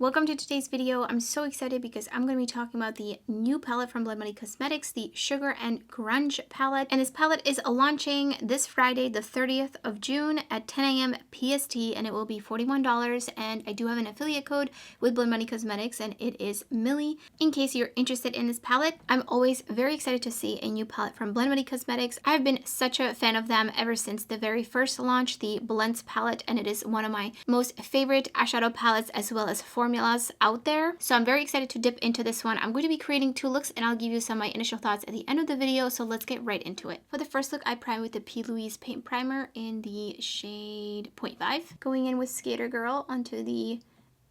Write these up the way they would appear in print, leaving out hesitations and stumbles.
Welcome to today's video. I'm so excited because I'm going to be talking about the new palette from Blood Money Cosmetics, the Sugar and Grunge palette. And this palette is launching this Friday, the 30th of June at 10 a.m. PST, and it will be $41. And I do have an affiliate code with Blood Money Cosmetics, and it is Millie. In case you're interested in this palette, I'm always very excited to see a new palette from Blood Money Cosmetics. I've been such a fan of them ever since the very first launch, the Blends palette, and it is one of my most favorite eyeshadow palettes as well as formulas out there. So I'm very excited to dip into this one. I'm going to be creating two looks and I'll give you some of my initial thoughts at the end of the video. So let's get right into it. For the first look, I prime with the P. Louise Paint Primer in the shade 0.5. Going in with Skater Girl onto the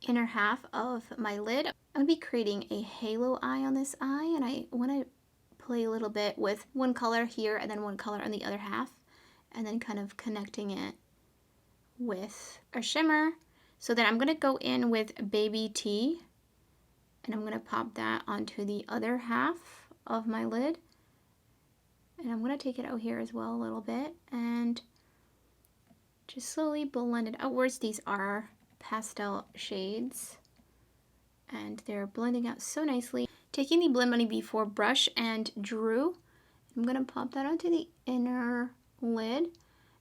inner half of my lid. I'm going to be creating a halo eye on this eye, and I want to play a little bit with one color here and then one color on the other half, and then kind of connecting it with a shimmer. So then I'm going to go in with Baby T, and I'm going to pop that onto the other half of my lid. And I'm going to take it out here as well a little bit and just slowly blend it outwards. These are pastel shades and they're blending out so nicely. Taking the Blend Money B4 brush and Drew, I'm going to pop that onto the inner lid.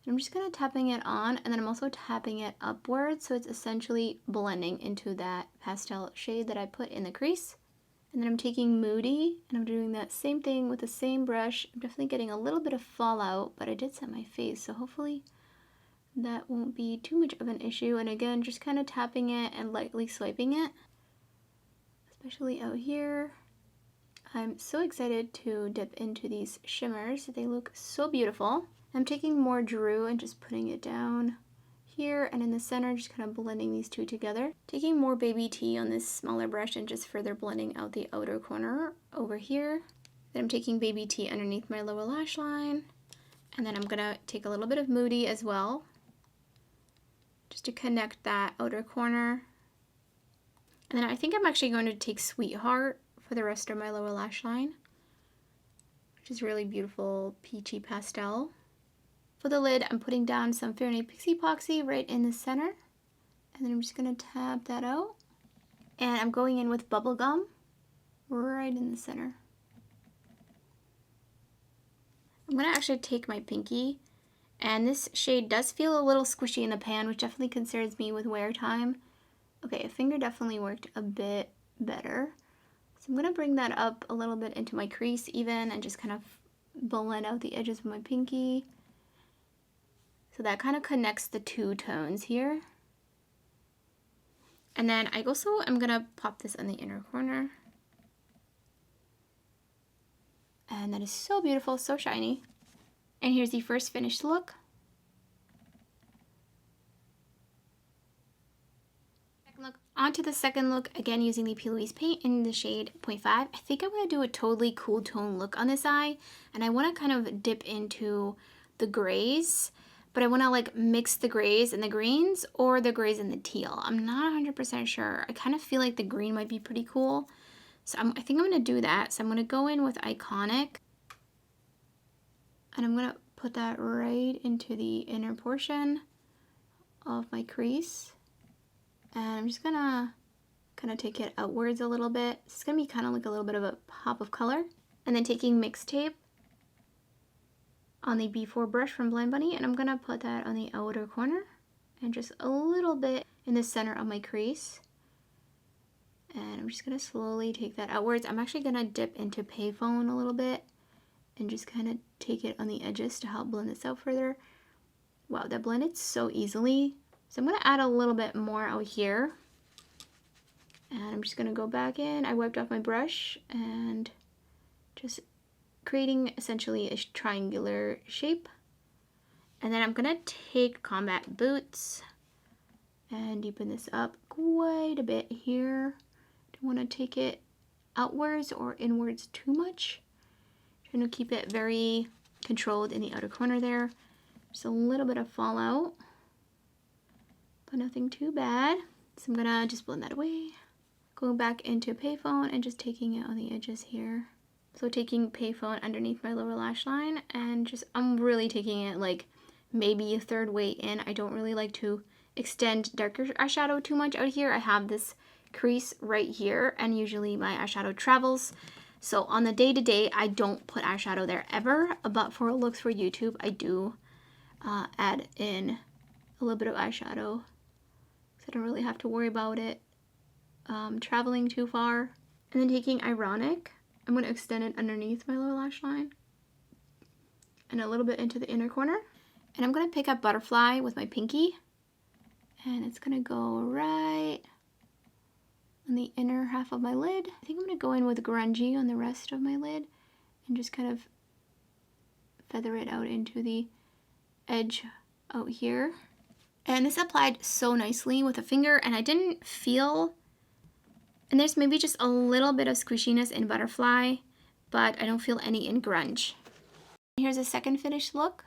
I'm just kind of tapping it on, and then I'm also tapping it upwards, so it's essentially blending into that pastel shade that I put in the crease. And then I'm taking Moody, and I'm doing that same thing with the same brush. I'm definitely getting a little bit of fallout, but I did set my face, so hopefully that won't be too much of an issue. And again, just kind of tapping it and lightly swiping it, especially out here. I'm so excited to dip into these shimmers. They look so beautiful. I'm taking more Drew and just putting it down here and in the center, just kind of blending these two together. Taking more Baby T on this smaller brush and just further blending out the outer corner over here. Then I'm taking Baby T underneath my lower lash line. And then I'm gonna take a little bit of Moody as well, just to connect that outer corner. And then I think I'm actually going to take Sweetheart for the rest of my lower lash line, which is really beautiful peachy pastel. For the lid, I'm putting down some Fair & Pixie Epoxy right in the center. And then I'm just going to tap that out. And I'm going in with Bubblegum right in the center. I'm going to actually take my pinky. And this shade does feel a little squishy in the pan, which definitely concerns me with wear time. Okay, a finger definitely worked a bit better. So I'm going to bring that up a little bit into my crease even and just kind of blend out the edges of my pinky. So that kind of connects the two tones here. And then I also am going to pop this on the inner corner. And that is so beautiful, so shiny. And here's the first finished look. On to the second look, again using the P. Louise paint in the shade 0.5. I think I'm going to do a totally cool tone look on this eye. And I want to kind of dip into the grays. But I want to like mix the grays and the greens or the grays and the teal. I'm not 100% sure. I kind of feel like the green might be pretty cool. So I think I'm going to do that. So I'm going to go in with Iconic. And I'm going to put that right into the inner portion of my crease. And I'm just going to kind of take it outwards a little bit. It's going to be kind of like a little bit of a pop of color. And then taking Mix Tape on the B4 brush from Blend Money, and I'm gonna put that on the outer corner and just a little bit in the center of my crease. And I'm just gonna slowly take that outwards. I'm actually gonna dip into Payphone a little bit and just kind of take it on the edges to help blend this out further. Wow, that blended so easily. So I'm gonna add a little bit more out here. And I'm just gonna go back in. I wiped off my brush and just creating essentially a triangular shape. And then I'm gonna take Combat Boots and deepen this up quite a bit here. Don't want to take it outwards or inwards too much. Trying to keep it very controlled in the outer corner there. Just a little bit of fallout, but nothing too bad. So I'm gonna just blend that away. Going back into Payphone and just taking it on the edges here. So taking Payphone underneath my lower lash line and just, I'm really taking it like maybe a third way in. I don't really like to extend darker eyeshadow too much out here. I have this crease right here, and usually my eyeshadow travels. So on the day-to-day, I don't put eyeshadow there ever, but for looks for YouTube, I do add in a little bit of eyeshadow. So I don't really have to worry about it traveling too far. And then taking Ironic, I'm going to extend it underneath my lower lash line and a little bit into the inner corner. And I'm going to pick up Butterfly with my pinky, and it's going to go right on the inner half of my lid. I think I'm going to go in with Grungy on the rest of my lid and just kind of feather it out into the edge out here. And this applied so nicely with a finger, and I didn't feel, and there's maybe just a little bit of squishiness in Butterfly, but I don't feel any in Grunge. Here's a second finished look.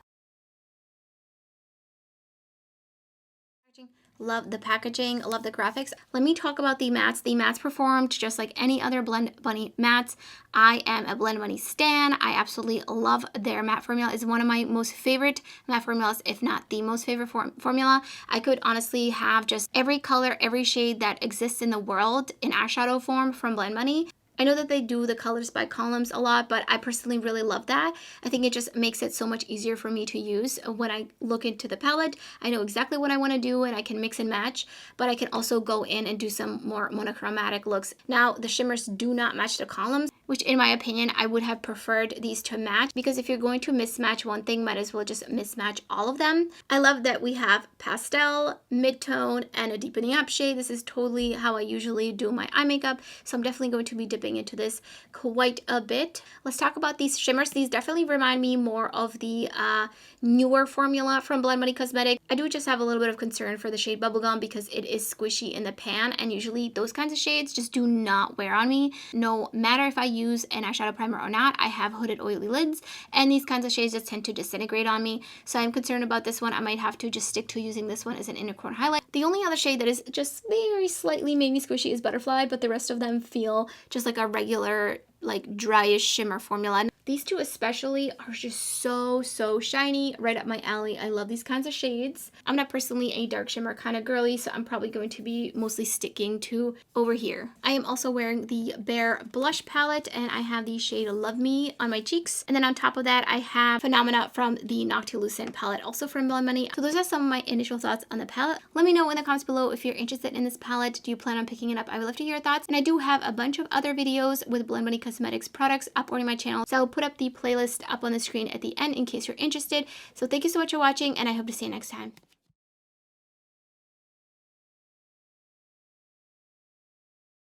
Love the packaging, love the graphics. Let me talk about the mattes. The mattes performed just like any other Blend Bunny mattes. I am a Blend Bunny stan. I absolutely love their matte formula. It's one of my most favorite matte formulas, if not the most favorite formula. I could honestly have just every color, every shade that exists in the world in eyeshadow form from Blend Bunny. I know that they do the colors by columns a lot, but I personally really love that. I think it just makes it so much easier for me to use. When I look into the palette, I know exactly what I want to do and I can mix and match, but I can also go in and do some more monochromatic looks. Now, the shimmers do not match the columns, which in my opinion, I would have preferred these to match, because if you're going to mismatch one thing, might as well just mismatch all of them. I love that we have pastel, mid-tone, and a deepening up shade. This is totally how I usually do my eye makeup, so I'm definitely going to be dipping into this quite a bit. Let's talk about these shimmers. These definitely remind me more of the newer formula from Blend Bunny Cosmetics. I do just have a little bit of concern for the shade Bubblegum because it is squishy in the pan, and usually those kinds of shades just do not wear on me. No matter if I use an eyeshadow primer or not, I have hooded oily lids, and these kinds of shades just tend to disintegrate on me. So I'm concerned about this one. I might have to just stick to using this one as an inner corner highlight. The only other shade that is just very slightly maybe squishy is Butterfly, but the rest of them feel just like a regular like dryish shimmer formula. These two especially are just so shiny, right up my alley. I love these kinds of shades. I'm not personally a dark shimmer kind of girly, so I'm probably going to be mostly sticking to over here. I am also wearing the Bare blush palette, and I have the shade Love Me on my cheeks. And then on top of that, I have Phenomena from the Noctilucent palette, also from Blend Bunny. So those are some of my initial thoughts on the palette. Let me know in the comments below if you're interested in this palette. Do you plan on picking it up? I would love to hear your thoughts. And I do have a bunch of other videos with Blend Bunny Cosmetics products uploading my channel, so I'll put up the playlist up on the screen at the end in case you're interested. So thank you so much for watching, and I hope to see you next time.